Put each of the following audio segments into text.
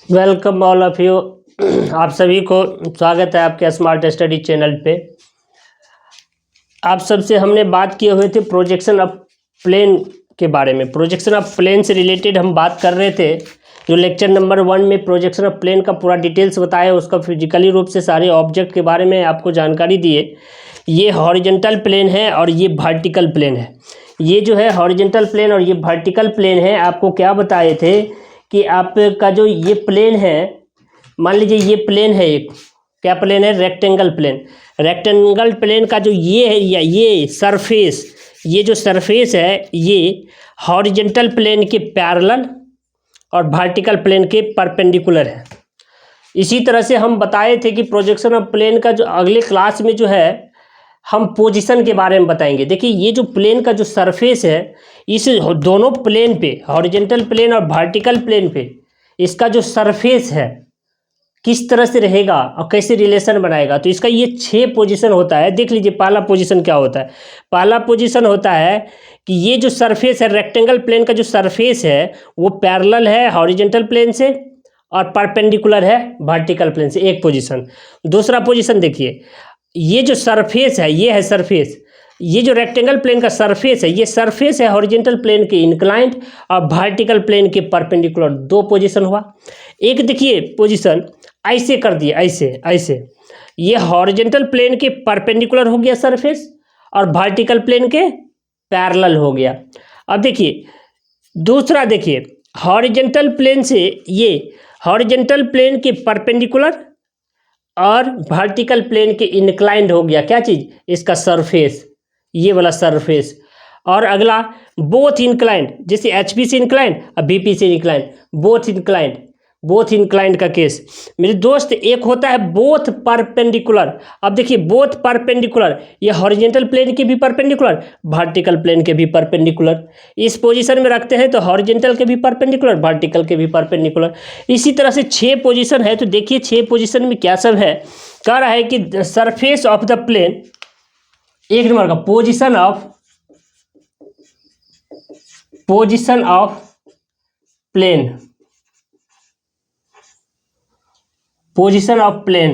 Welcome all of you. आप सभी को स्वागत है आपके स्मार्ट स्टडी चैनल पे। आप सबसे हमने बात किए हुए थे प्रोजेक्शन ऑफ प्लेन के बारे में। प्रोजेक्शन ऑफ प्लेन से रिलेटेड हम बात कर रहे थे। जो लेक्चर नंबर 1 में प्रोजेक्शन ऑफ प्लेन का पूरा डिटेल्स बताया, उसका फिजिकली रूप से सारे ऑब्जेक्ट के बारे में आपको जानकारी दिए। ये हॉरिजेंटल प्लेन है और ये वर्टिकल प्लेन है। ये जो है हॉरिजेंटल प्लेन और ये वर्टिकल प्लेन है। आपको क्या बताए थे कि आपका जो ये प्लेन है, मान लीजिए ये प्लेन है, एक क्या प्लेन है, रेक्टेंगल प्लेन। रेक्टेंगल प्लेन का जो ये है या ये सरफेस, ये जो सरफेस है ये हॉरिजेंटल प्लेन के पैरेलल और वर्टिकल प्लेन के परपेंडिकुलर है। इसी तरह से हम बताए थे कि प्रोजेक्शन ऑफ प्लेन का जो अगले क्लास में जो है हम पोजीशन के बारे में बताएंगे। देखिए ये जो प्लेन का जो सरफेस है, इस दोनों प्लेन पे, हॉरिजेंटल प्लेन और वर्टिकल प्लेन पे, इसका जो सरफेस है किस तरह से रहेगा और कैसे रिलेशन बनाएगा। तो इसका ये 6 पोजीशन होता है। देख लीजिए पहला पोजीशन क्या होता है। पहला पोजीशन होता है कि ये जो सरफेस है, रेक्टेंगल प्लेन का जो सरफेस है वो पैरेलल है हॉरिजेंटल प्लेन से और परपेंडिकुलर है वर्टिकल प्लेन से, एक पोजीशन। दूसरा पोजीशन देखिए, ये जो सरफेस है ये है सरफेस, ये जो रेक्टेंगल प्लेन का सरफेस है ये सरफेस है हॉरिजेंटल प्लेन के इंक्लाइंड और वर्टिकल प्लेन के परपेंडिकुलर। दो पोजीशन हुआ। एक देखिए पोजीशन ऐसे कर दिए, ऐसे ऐसे, ये हॉरिजेंटल प्लेन के परपेंडिकुलर हो गया सरफेस और वर्टिकल प्लेन के पैरेलल हो गया। अब देखिए दूसरा, देखिए हॉरिजेंटल प्लेन से ये हॉरिजेंटल प्लेन के परपेंडिकुलर और वर्टिकल प्लेन के इंक्लाइंड हो गया क्या चीज़, इसका सरफेस, ये वाला सरफेस। और अगला बोथ इंक्लाइंड, जैसे एचपी से इंक्लाइंड और बीपी से inclined, both inclined, both inclined का केस मेरे दोस्त। एक होता है बोथ परपेंडिकुलर। अब देखिए बोथ परपेंडिकुलर, ये हॉरिजेंटल प्लेन के भी परपेंडिकुलर, वर्टिकल प्लेन के भी परपेंडिकुलर। इस पोजीशन में रखते हैं तो हॉरिजेंटल के भी परपेंडिकुलर, वर्टिकल के भी परपेंडिकुलर। इसी तरह से 6 पोजीशन है। तो देखिए 6 पोजीशन में क्या सब है। कह रहा है कि सरफेस ऑफ द प्लेन, एक नंबर का position of plane, position of plane.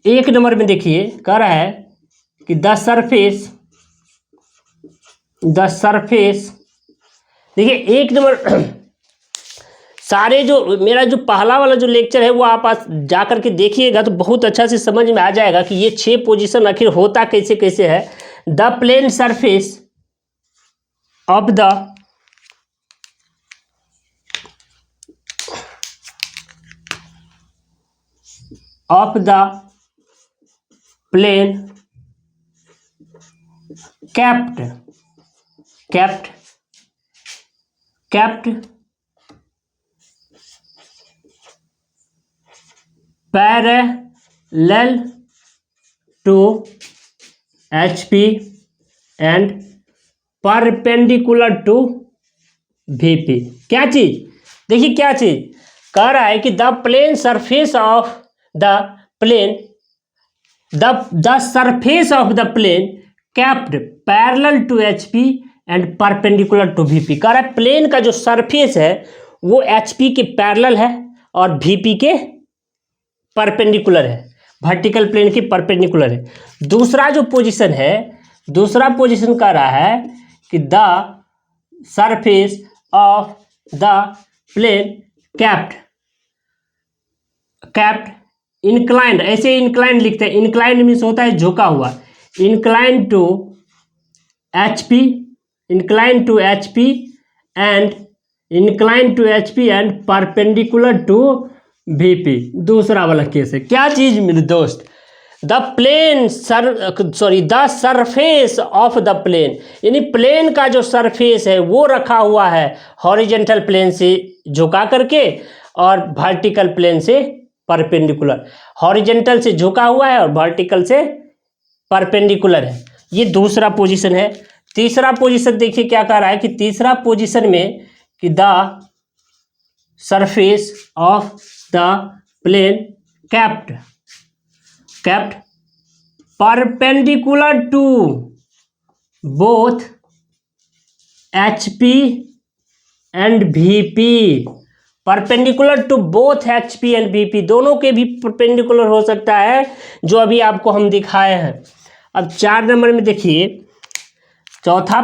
एक नंबर में देखिए कह रहा है कि द सरफेस, देखिए एक नंबर सारे जो मेरा जो पहला वाला जो लेक्चर है वो आप जा करके देखिएगा तो बहुत अच्छा से समझ में आ जाएगा कि ये 6 पोजीशन आखिर होता कैसे कैसे है। The plane surface of the plane kept parallel to HP and perpendicular to VP। क्या चीज, देखिए क्या चीज कह रहा है कि the plane surface of the plane, the surface of the plane kept parallel to HP and perpendicular to VP। कह रहा है प्लेन का जो सरफेस है वो HP के पैरेलल है और VP के परपेंडिकुलर है, वर्टिकल प्लेन के परपेंडिकुलर है। दूसरा जो पोजीशन है, दूसरा पोजीशन कह रहा है कि the surface of the plane kept inclined, ऐसे इंक्लाइंड लिखते हैं। इंक्लाइंड मीन्स होता है झुका हुआ। Inclined to HP, inclined to HP and perpendicular to VP. दूसरा वाला केस है। क्या चीज मेरे दोस्त, the surface of the plane, यानी प्लेन का जो सरफेस है वो रखा हुआ है हॉरिजेंटल प्लेन से झुका करके और वर्टिकल प्लेन से परपेंडिकुलर। हॉरिजेंटल से झुका हुआ है और वर्टिकल से परपेंडिकुलर है। ये दूसरा पोजीशन है। तीसरा पोजीशन देखिए क्या कह रहा है कि तीसरा पोजीशन में कि the surface of the plane kept perpendicular to both HP and VP, perpendicular to both H P and V P, दोनों के भी परपेंडिकुलर हो सकता है, जो अभी आपको हम दिखाए हैं। अब 4 नंबर में देखिए, चौथा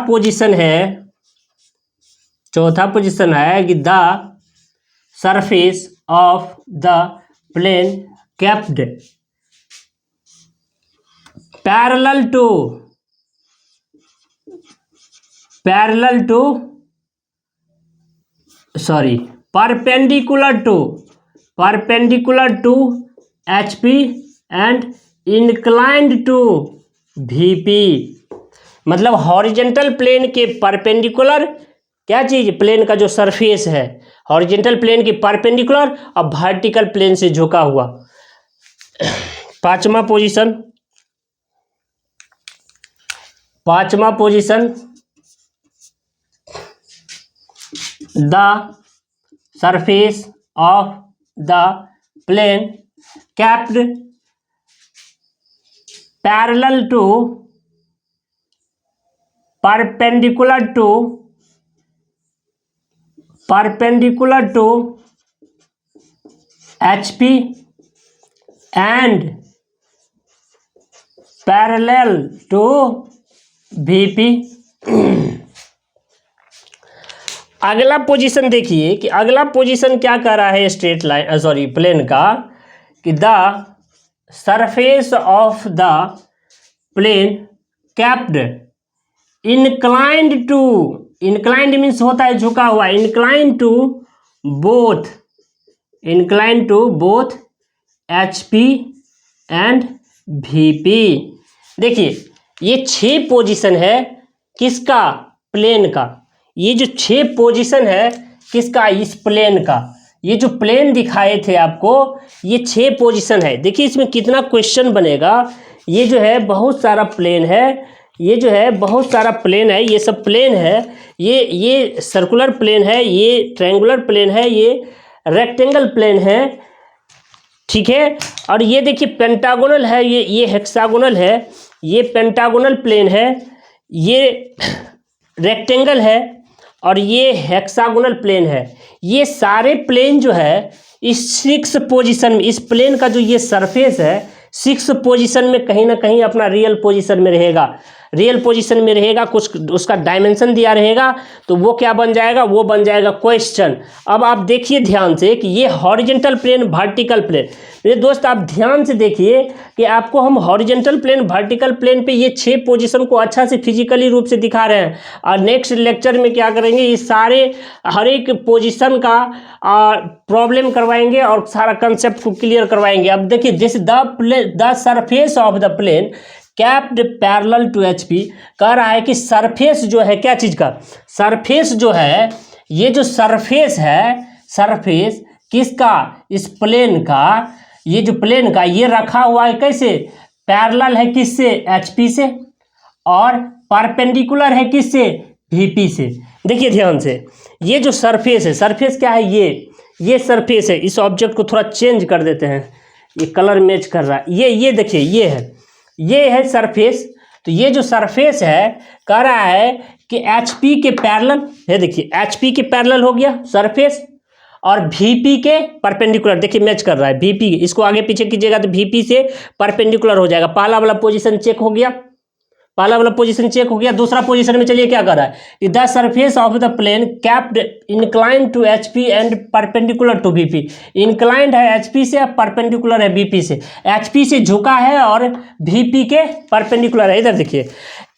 पोजीशन है कि the surface of the plane kept parallel to perpendicular to HP and inclined to VP, मतलब हॉरिजेंटल प्लेन के परपेंडिकुलर, क्या चीज, प्लेन का जो सरफेस है हॉरिजेंटल प्लेन के परपेंडिकुलर और वर्टिकल प्लेन से झुका हुआ। 5वां position, the surface of the plane kept parallel to perpendicular to HP and parallel to VP। अगला पोजीशन देखिए कि अगला पोजीशन क्या कर रहा है स्ट्रेट लाइन प्लेन का, कि the surface of the plane kept inclined means होता है झुका हुआ, inclined to both HP and VP। देखिए ये 6 पोजीशन है किसका, प्लेन का। ये जो 6 पोजीशन है किसका, इस प्लेन का। ये जो प्लेन दिखाए थे आपको, ये 6 पोजीशन है। देखिए इसमें कितना क्वेश्चन बनेगा। ये जो है बहुत सारा प्लेन है, ये सब प्लेन है। ये सर्कुलर प्लेन है, ये ट्रायंगुलर प्लेन है, ये रेक्टेंगल प्लेन है, ठीक है। और ये देखिए पेंटागोनल है, ये हेक्सागोनल है, ये पेंटागोनल प्लेन है, ये रेक्टेंगल है और ये हेक्सागोनल प्लेन है। ये सारे प्लेन जो है इस 6 पोजीशन में, इस प्लेन का जो ये सरफेस है 6 पोजीशन में कहीं ना कहीं अपना रियल पोजीशन में रहेगा, कुछ उसका डायमेंशन दिया रहेगा, तो वो क्या बन जाएगा, वो बन जाएगा क्वेश्चन। अब आप देखिए ध्यान से कि ये हॉरिजेंटल प्लेन, वर्टिकल प्लेन। मेरे दोस्त आप ध्यान से देखिए कि आपको हम हॉरिजेंटल प्लेन, वर्टिकल प्लेन पे ये 6 पोजीशन को अच्छा से फिजिकली रूप से दिखा रहे हैं। और नेक्स्ट लेक्चर में क्या करेंगे, ये सारे हर एक पोजीशन का प्रॉब्लम करवाएंगे और सारा कंसेप्ट को क्लियर करवाएंगे। अब देखिए जैसे the surface of the plane kept parallel to HP, कह रहा है कि सरफेस जो है, क्या चीज़ का सरफेस जो है, ये जो सरफेस है, सरफेस किसका, इस प्लेन का, ये जो प्लेन का ये रखा हुआ है कैसे, पैरेलल है किससे, HP से, और परपेंडिकुलर है किससे, VP से। देखिए ध्यान से, ये जो सरफेस है, सरफेस क्या है, ये सरफेस है। इस ऑब्जेक्ट को थोड़ा चेंज कर देते हैं, ये कलर मैच कर रहा है। ये देखिए ये है सरफेस। तो ये जो सरफेस है कह रहा है कि HP के पैरेलल है, देखिए HP के पैरेलल हो गया सरफेस, और VP के परपेंडिकुलर, देखिए मैच कर रहा है VP, इसको आगे पीछे कीजिएगा तो VP से परपेंडिकुलर हो जाएगा। पहला वाला पोजीशन चेक हो गया, दूसरा पोजीशन में चलिए क्या कर रहा है, the surface of the plane kept inclined to HP and perpendicular to VP। Inclined है HP से, परपेंडिकुलर है VP से। HP से झुका है और VP के परपेंडिकुलर है। इधर देखिए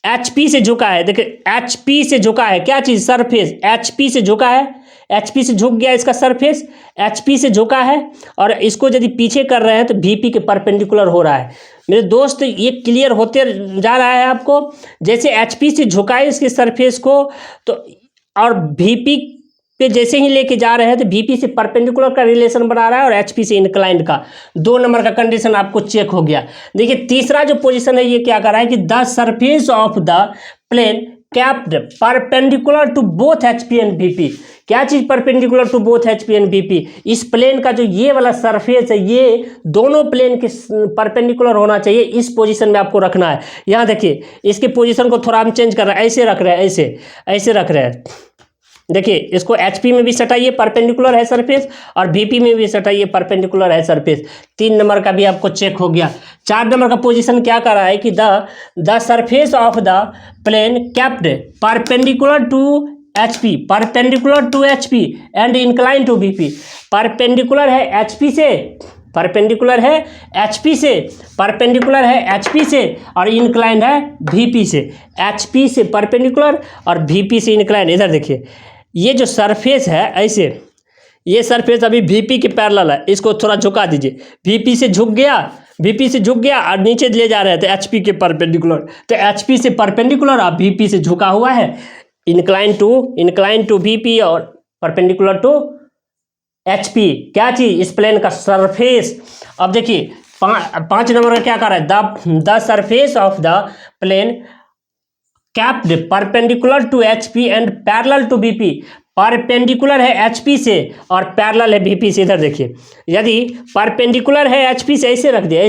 HP से झुका है, देखिए HP से झुका है, क्या चीज़, सरफेस। HP से झुका है, HP से झुक गया इसका सरफेस, HP से झुका है, और इसको यदि पीछे कर रहे हैं तो VP के परपेंडिकुलर हो रहा है। मेरे दोस्त ये क्लियर होते जा रहा है आपको। जैसे HP से झुकाए इसके सरफेस को, तो और VP पे जैसे ही लेके जा रहे हैं तो VP से परपेंडिकुलर का रिलेशन बना रहा है और HP से इंक्लाइंड का। 2 नंबर का कंडीशन आपको चेक हो गया। देखिए तीसरा जो पोजीशन है ये क्या कर रहा है कि the surface of the plane kept perpendicular to both HP and VP। क्या चीज़ perpendicular to both HP and VP, इस प्लेन का जो ये वाला सरफेस है ये दोनों प्लेन के परपेंडिकुलर होना चाहिए। इस पोजीशन में आपको रखना है। यहाँ देखिए इसके पोजीशन को थोड़ा हम चेंज कर रहे हैं, ऐसे रख रहे हैं, ऐसे रख रहे हैं। देखिए इसको HP में भी सटाइए, परपेंडिकुलर है सरफेस, और VP में भी सटाइए, परपेंडिकुलर है सरफेस। 3 नंबर का भी आपको चेक हो गया। 4 नंबर का पोजीशन क्या कर रहा है कि the surface of the plane kept perpendicular to HP, perpendicular to HP and incline to VP। Perpendicular है HP से, परपेंडिकुलर है HP से, परपेंडिकुलर है HP से और इंक्लाइन है VP से। HP से परपेंडिकुलर और VP से इंक्लाइन। इधर देखिए ये जो सरफेस है ऐसे, ये सरफेस अभी VP के पैरेलल है, इसको थोड़ा झुका दीजिए। VP से झुक गया, VP से झुक गया और नीचे ले जा रहे थे HP के परपेंडिकुलर, तो HP से परपेंडिकुलर और VP से झुका हुआ है। इंक्लाइन टू VP और परपेंडिकुलर टू HP। क्या चीज? इस प्लेन का सरफेस। अब देखिए 5 नंबर का क्या कर रहा है, the surface of the plane kept perpendicular to HP and parallel to VP। Perpendicular है HP से और पैरेलल है VP से। इधर देखिए यदि परपेंडिकुलर है HP से, ऐसे रख दिया,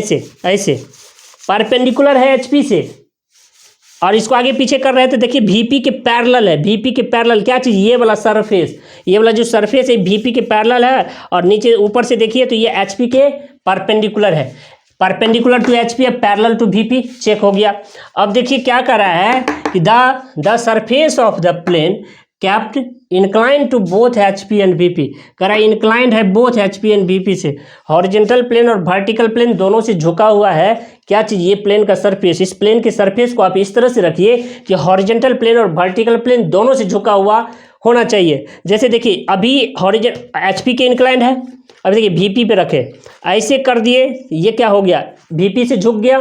ऐसे परपेंडिकुलर है HP से और इसको आगे पीछे कर रहे हैं तो देखिए VP के पैरेलल है। VP के पैरेलल क्या चीज़? ये वाला सरफेस, ये वाला जो सरफेस है VP के पैरेलल है और नीचे ऊपर से देखिए तो ये HP के परपेंडिकुलर है। परपेंडिकुलर टू HP है, पैरेलल टू VP, चेक हो गया। अब देखिए क्या कर रहा है कि the surface of the plane kept incline to both HP and VP। कह रहा है इंक्लाइंड है बोथ HP एंड VP से। हॉरिजेंटल प्लेन और वर्टिकल प्लेन दोनों से झुका हुआ है। क्या चीज़? ये प्लेन का सरफेस। इस प्लेन के सरफेस को आप इस तरह से रखिए कि हॉरिजेंटल प्लेन और वर्टिकल प्लेन दोनों से झुका हुआ होना चाहिए। जैसे देखिए अभी HP के इंक्लाइंड है, अभी देखिए VP पे रखे, ऐसे कर दिए, ये क्या हो गया? VP से झुक गया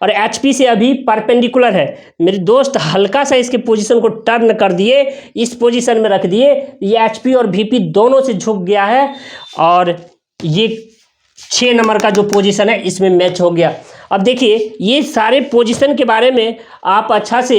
और HP से अभी परपेंडिकुलर है। मेरे दोस्त हल्का सा इसके पोजीशन को टर्न कर दिए, इस पोजीशन में रख दिए, ये HP और VP दोनों से झुक गया है और ये 6 नंबर का जो पोजीशन है इसमें मैच हो गया। अब देखिए ये सारे पोजीशन के बारे में आप अच्छा से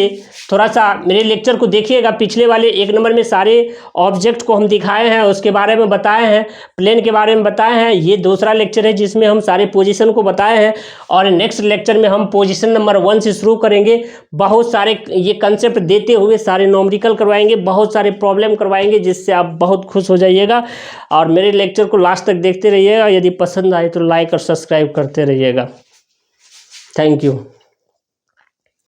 थोड़ा सा मेरे लेक्चर को देखिएगा। पिछले वाले 1 नंबर में सारे ऑब्जेक्ट को हम दिखाए हैं, उसके बारे में बताए हैं, प्लेन के बारे में बताए हैं। ये दूसरा लेक्चर है जिसमें हम सारे पोजीशन को बताए हैं और नेक्स्ट लेक्चर में हम पोजीशन नंबर 1 से शुरू करेंगे। बहुत सारे ये कंसेप्ट देते हुए सारे नॉमरिकल करवाएंगे, बहुत सारे प्रॉब्लम करवाएंगे, जिससे आप बहुत खुश हो जाइएगा। और मेरे लेक्चर को लास्ट तक देखते रहिएगा। यदि पसंद आए तो लाइक और सब्सक्राइब करते रहिएगा। Thank you.